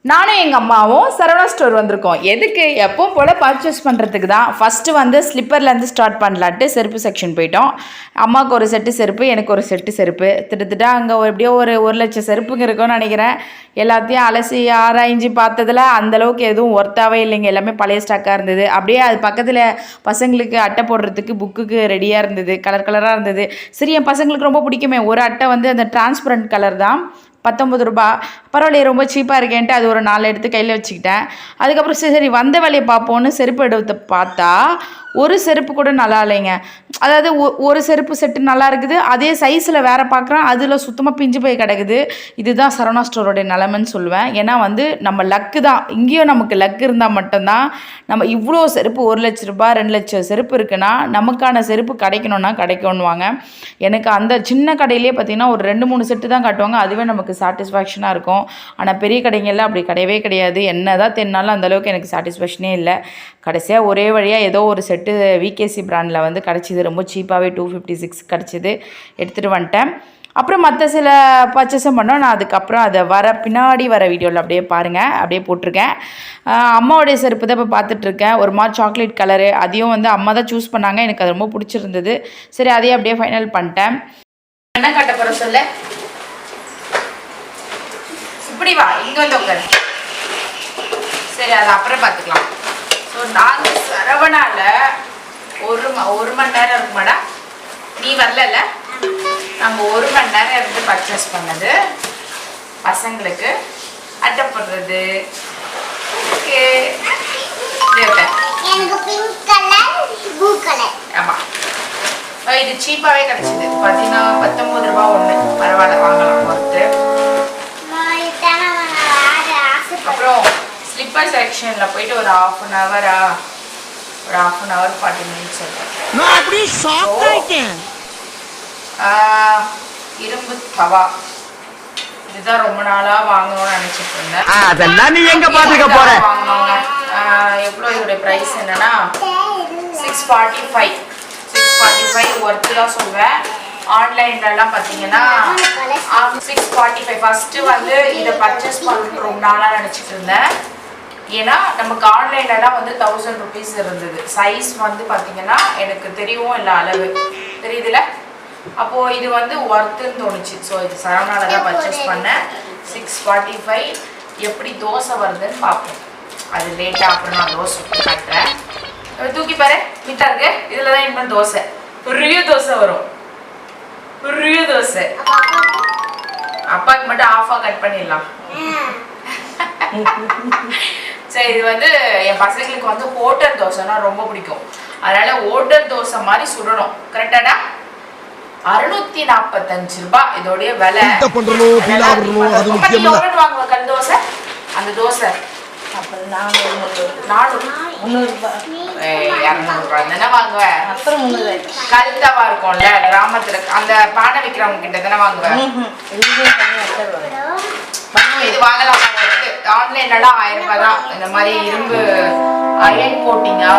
நானும் எங்கள் அம்மாவும் சரவணா ஸ்டோர் வந்திருக்கோம். எதுக்கு? எப்பவும் போல் பர்ச்சேஸ் பண்ணுறதுக்கு தான். ஃபஸ்ட்டு வந்து ஸ்லிப்பர்லேருந்து ஸ்டார்ட் பண்ணலான்ட்டு செருப்பு செக்ஷன் போயிட்டோம். அம்மாவுக்கு ஒரு செட்டு செருப்பு, எனக்கு ஒரு செட்டு செருப்பு. திட்டத்தட்ட அங்கே எப்படியோ ஒரு லட்சம் செருப்புங்க இருக்கும்னு நினைக்கிறேன். எல்லாத்தையும் அலசி ஆராய்ஞ்சி பார்த்ததில் அந்தளவுக்கு எதுவும் ஒர்த்தாகவே இல்லைங்க. எல்லாமே பழைய ஸ்டாக்காக இருந்தது. அப்படியே அது பக்கத்தில் பசங்களுக்கு அட்டை போடுறதுக்கு புக்குக்கு ரெடியாக இருந்தது. கலர் கலராக இருந்தது. சரி, என் பசங்களுக்கு ரொம்ப பிடிக்குமே. ஒரு அட்டை வந்து அந்த டிரான்ஸ்பரண்ட் கலர் தான், 19 ரூபா. பரவாயில்லையே, ரொம்ப சீப்பாக இருக்கேன்ட்டு அது ஒரு 4 எடுத்து கையில் வச்சுக்கிட்டேன். அதுக்கப்புறம் சரி வந்த வேலையை பார்ப்போன்னு செருப்பு எடுத்து பார்த்தா ஒரு செருப்பு கூட நல்லா இல்லைங்க. அதாவது ஒரு செருப்பு செட்டு நல்லா இருக்குது, அதே சைஸில் வேறு பார்க்குறேன், அதில் சுத்தமாக பிஞ்சு போய் கிடக்குது. இதுதான் சரவணா ஸ்டோரோடைய நிலமைன்னு சொல்லுவேன். ஏன்னா வந்து நம்ம லக்கு தான். இங்கேயும் நமக்கு லக்கு இருந்தால் மட்டும்தான் நம்ம இவ்வளோ செருப்பு 1 லட்ச ரூபா 2 லட்சம் செருப்பு இருக்குன்னா நமக்கான செருப்பு கிடைக்கணும்னா கிடைக்கணுவாங்க. எனக்கு அந்த சின்ன கடையிலே பார்த்திங்கன்னா ஒரு 2-3 செட்டு தான் காட்டுவாங்க. அதுவே நமக்கு சாட்டிஸ்ஃபேக்ஷனாக இருக்கும். ஆனால் பெரிய கடைங்கள்லாம் அப்படி கிடையவே கிடையாது. என்ன தான் தென்னாலும் அந்தளவுக்கு எனக்கு சாட்டிஸ்ஃபேக்ஷனே இல்லை. கடைசியாக ஒரே வழியாக ஏதோ ஒரு செட்டு விகேசி பிராண்டில் வந்து கிடச்சிது. ரொம்ப சீப்பாகவே 256 கிடச்சிது. எடுத்துகிட்டு வந்துட்டேன். அப்புறம் மற்ற சில பர்ச்சேஸும் பண்ணோம். நான் அதுக்கப்புறம் அதை பின்னாடி வர வீடியோவில் அப்படியே பாருங்கள், அப்படியே போட்டிருக்கேன். அம்மாவுடைய செருப்பு தான் இப்போ பார்த்துட்ருக்கேன். ஒரு மாதிரி சாக்லேட் கலரு. அதையும் வந்து அம்மா தான் சூஸ் பண்ணாங்க. எனக்கு அது ரொம்ப பிடிச்சிருந்தது. சரி, அதையும் அப்படியே ஃபைனல் பண்ணிட்டேன். என்ன கட்ட போகிற சொல்ல? இப்படி வா, இங்கே வந்து உட்காரு. சரி, அது அப்புறம் பார்த்துக்கலாம். ஸோ நாங்கள் சரவணாவில் ஒரு மணி நேரம் இருக்குமாடா, நீ வரல. நாங்கள் 1 மணி நேரம் இருந்து பர்ச்சேஸ் பண்ணது. பசங்களுக்கு அட்டை போடுறது. ஆமாம், இது சீப்பாகவே கிடச்சிது. பார்த்தீங்கன்னா 19 ரூபா ஒன்று. பரவாயில்ல, வாங்கலாம் பொறுத்து. அப்புறம் ஸ்லிப்பர் செக்ஷனில் போயிட்டு ஒரு ½ அன் ஹவரா, ஒரு ½ அன் ஹவர் 40 மினிட்ஸ் இருக்கும். இரும்பு தவா, இதுதான் ரொம்ப நாளாக வாங்கணும்னு நினச்சிட்டு இருந்தேன். அதெல்லாம் நீ எங்கே பார்த்துக்க போற? வாங்கணுங்க. எவ்வளோ இதோடைய ப்ரைஸ் என்னன்னா 645 ஒர்த்து தான் சொல்வேன். ஆன்லைன்லலாம் பார்த்தீங்கன்னா 645. ஃபஸ்ட்டு வந்து இதை பர்ச்சேஸ் பண்ணணும்னு ரொம்ப நாளாக நினச்சிட்டு இருந்தேன். ஏன்னா நமக்கு ஆன்லைன்லலாம் வந்து 1000 ருபீஸ் இருந்தது. சைஸ் வந்து பார்த்தீங்கன்னா எனக்கு தெரியவும் இல்லை, அளவு தெரியுதுல. அப்போது இது வந்து ஒர்த்துன்னு தோணுச்சு. ஸோ இது சரவணாவில் தான் பர்ச்சேஸ் பண்ணேன். 645. எப்படி தோசை வருதுன்னு பார்ப்போம். அது லேட்டாக அப்புறம் நான் தோசை கட்டுறேன். தூக்கி பாரு, மிட்டா இருக்கு. இதில் தான் இனிமேல் தோசை, பெரிய தோசை வரும். பெரிய தோசை. அப்பாவுக்கு மட்டும் ஆஃபாக கட் பண்ணிடலாம். சரி, இது வந்து என் பசங்களுக்கு வந்து ஹோட்டல் தோசைனா ரொம்ப பிடிக்கும். அதனால ஹோட்டல் தோசை மாதிரி சுடணும். கரெக்டாடா? 645 ரூபாய் இதோடைய விலை. வாங்குவ கல் தோசை, அந்த தோசை 200 தானே வாங்குவேன். கல் தவா இருக்கும்ல கிராமத்துல, அந்த பானை விற்கிறவங்க கிட்ட தானே வாங்குவேன். இது வாங்கலாம். ஆன்லைன்லாம் 1000 ரூபாய் தான். இந்த மாதிரி இரும்பு அயன் கோட்டிங்கா,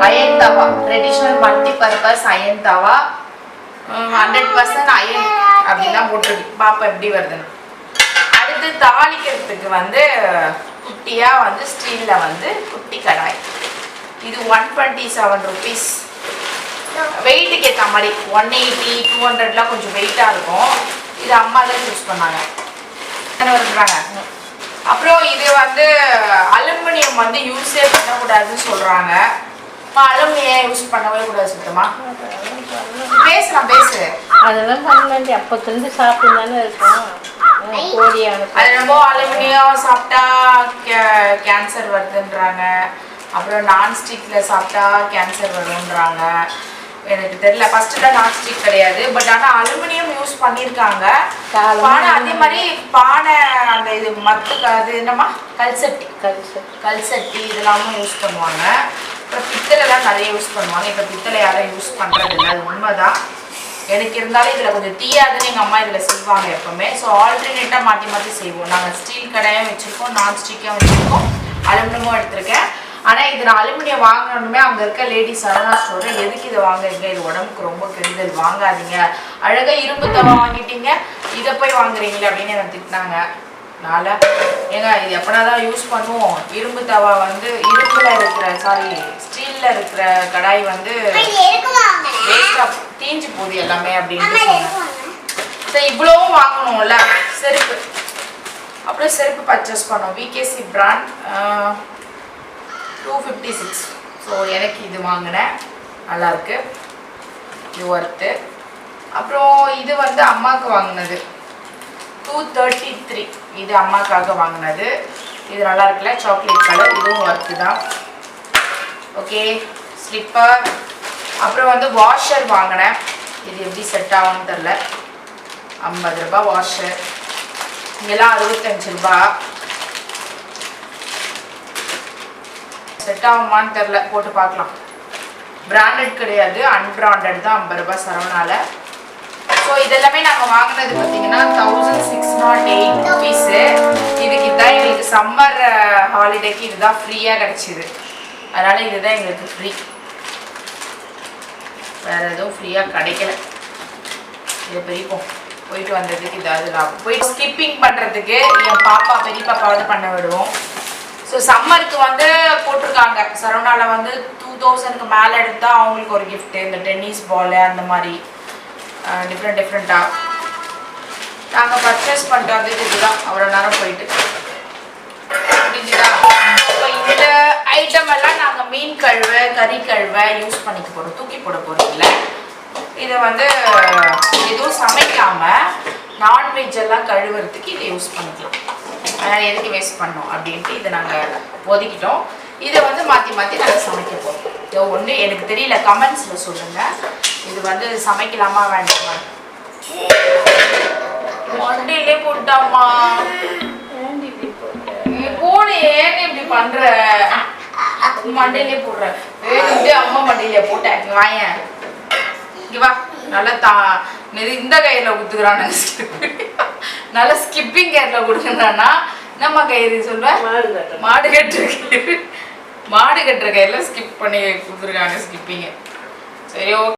அயன் தவா, ட்ரெடிஷ்னல் மல்டி பர்பஸ் அயன் தவா, 100% அயன் அப்படின்லாம் போட்டிருக்கு. பாப்பா எப்படி வருதுன்னு. அடுத்து தாளிக்கிறதுக்கு வந்து குட்டியாக வந்து ஸ்டீலில் வந்து குட்டி கடாய். இது 127 ருபீஸ். வெயிட்டுக்கு ஏற்ற மாதிரி 180 200லாம் கொஞ்சம் வெயிட்டாக இருக்கும். இது அம்மா தான் யூஸ் பண்ணாங்க. வருகிறாங்க. அப்புறம் இது வந்து அலுமினியம் வந்து யூஸே பண்ணக்கூடாதுன்னு சொல்கிறாங்க. அலுமினியம் யூஸ் பண்ணவே கூடாது சுத்தமா. பேசலாம், பேசு. அதெல்லாம் பண்ண வேண்டிய அப்பத்துலேருந்து சாப்பிட்டு தானே இருக்கும். அது ரொம்ப அலுமினியம் சாப்பிட்டா கேன்சர் வருதுன்றாங்க. அப்புறம் நான்ஸ்டிக்கில் சாப்பிட்டா கேன்சர் வரும்ன்றாங்க. எனக்கு தெரியல. ஃபஸ்ட்டுலாம் நான்ஸ்டிக் கிடையாது, பட் ஆனால் அலுமினியம் யூஸ் பண்ணியிருக்காங்க. பானை அதே மாதிரி பானை, அந்த இது அது என்னம்மா கல்சட்டி இதெல்லாமும் யூஸ் பண்ணுவாங்க. அப்புறம் பித்தளைலாம் நிறைய யூஸ் பண்ணுவாங்க. இப்போ பித்தளை யாரும் யூஸ் பண்ணுறதில்ல, அது உண்மைதான். எனக்கு இருந்தாலும் இதில் கொஞ்சம் தீயாதுன்னு எங்கள் அம்மா இதில் செய்வாங்க எப்போவுமே. ஸோ ஆல்டர்னேட்டாக மாற்றி மாற்றி செய்வோம். நாங்கள் ஸ்டீல் கடையும் வச்சுருக்கோம், நான்ஸ்டிக்கும் வச்சுருக்கோம், அலுமினியமும் எடுத்திருக்கேன். ஆனால் இது நான் அலுமினியம் வாங்கணுமே அங்கே இருக்க லேடிஸ் சரவணா ஸ்டோர் எதுக்கு இதை வாங்குறீங்க, இது உடம்புக்கு ரொம்ப கெடுதல், வாங்காதீங்க, அழகாக இரும்பு தவா வாங்கிட்டீங்க, இதை போய் வாங்குறீங்களே அப்படின்னு எனக்கு திட்டினாங்க. அதனால் ஏங்க இது எப்படா தான் யூஸ் பண்ணுவோம். இரும்பு தவா வந்து இரும்புல இருக்கிற ஸ்டீல்ல இருக்கிற கடாய் வந்து வேஸ்டா தீஞ்சு போகுது எல்லாமே அப்படின்ட்டு சொன்னேன். சரி இவ்வளவும் வாங்கணும்ல. செருப்பு அப்படியே செருப்பு பர்ச்சேஸ் பண்ணோம். VKC brand 256. ஸோ எனக்கு இது வாங்கினேன், நல்லாயிருக்கு, இது ஒர்த்து. அப்புறம் இது வந்து அம்மாவுக்கு வாங்கினது 233. இது அம்மாக்காக வாங்கினது. இது நல்லா இருக்குல்ல, சாக்லேட் கலர், இதுவும் ஒர்த்து தான். Okay, slipper. அப்புறம் வந்து வாஷர் வாங்கினேன். இது எப்படி செட் ஆகும்னு தெரில. 50 ரூபாய் வாஷர். இங்கெல்லாம் 65 ரூபாய். செட் ஆகுமான்னு தெரில, போட்டு பார்க்கலாம். பிராண்டட் கிடையாது, அன்பிராண்டட் தான். 50 ரூபாய் சரவணால. ஸோ இதெல்லாமே நாங்கள் வாங்கினது பார்த்தீங்கன்னா 1608 ருபீஸு. இதுக்கு இதுதான் எங்களுக்கு சம்மர் ஹாலிடேக்கு இதுதான் ஃப்ரீயாக கிடச்சிது. அதனால் இதுதான் எங்களுக்கு ஃப்ரீ, வேறு எதுவும் ஃப்ரீயாக கிடைக்கல. இதை பிரிப்போம். போயிட்டு வந்ததுக்கு இதாவது லாபம். போயிட்டு ஸ்கிப்பிங் பண்ணுறதுக்கு என் பாப்பா பெரிய பாப்பாவது பண்ண விடுவோம். ஸோ சம்மருக்கு வந்து போட்டிருக்காங்க சரவணாவில் வந்து 2000க்கு மேலே எடுத்தால் அவங்களுக்கு ஒரு கிஃப்ட்டு, இந்த டென்னிஸ் பாலு அந்த மாதிரி டிஃப்ரெண்ட்டாக நாங்கள் பர்ச்சேஸ் பண்ணிட்டு வந்தது. இதுதான் அவ்வளோ நேரம் போயிட்டு முடிஞ்சுதா. இப்போ இந்த ஐட்டம் எல்லாம் நாங்கள் மீன் கழுவை, கறி கழுவை யூஸ் பண்ணிக்க போகிறோம். தூக்கி போட போகிறீங்கள. இதை வந்து எதுவும் சமைக்காமல் நான்வெஜ் எல்லாம் கழுவுறதுக்கு இதை யூஸ் பண்ணிக்கலாம். அதனால் எதுக்கு வேஸ்ட் பண்ணோம் அப்படின்ட்டு இதை நாங்கள் ஒதுக்கிட்டோம். இதை வந்து மாற்றி நாங்கள் சமைக்க போகிறோம். இதோ ஒன்று எனக்கு தெரியல, கமெண்ட்ஸில் சொல்லுங்கள். இது வந்து சமைக்கலாமா வேண்டாமா? மண்டையிலே போட்டாமா போன ஏன்னு இப்படி பண்ற? மண்டையிலே போடுற வேணும்ட்டு அம்மா மண்டையில போட்டேன். வாயன் இங்க வா. நல்லா இந்த கயிறுல குத்துக்கிறான், நல்லா ஸ்கிப்பிங் கயிறுல கொடுக்குறான்னா நம்ம கயிறு சொல்லுவேன். மாடு கட்டுற கயிறுல ஸ்கிப் பண்ணி கொடுத்துருக்காங்க ஸ்கிப்பிங்க. சரி, ஓகே.